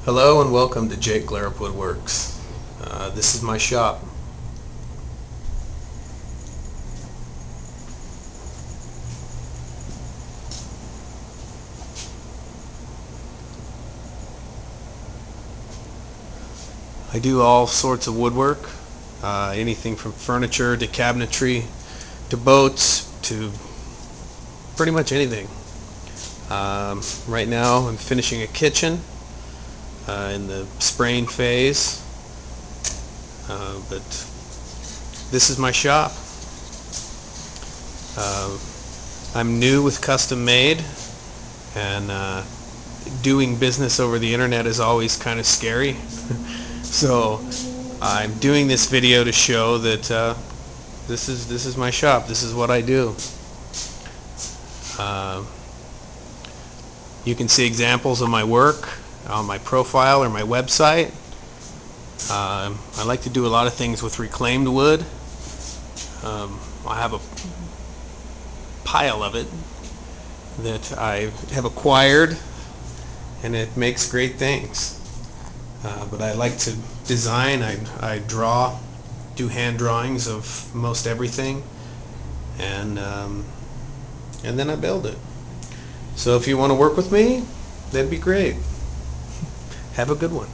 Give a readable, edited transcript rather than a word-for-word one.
Hello and welcome to Glerup Woodworks. This is my shop. I do all sorts of woodwork, anything from furniture to cabinetry to boats to pretty much anything. Right now I'm finishing a kitchen in the spraying phase, but this is my shop. I'm new with custom made, and doing business over the internet is always kind of scary. So I'm doing this video to show that this is my shop. This is what I do. You can see examples of my work on my profile or my website. I like to do a lot of things with reclaimed wood. I have a pile of it that I have acquired, and it makes great things. But I like to design. I draw, do hand drawings of most everything, and then I build it. So if you want to work with me, that'd be great. Have a good one.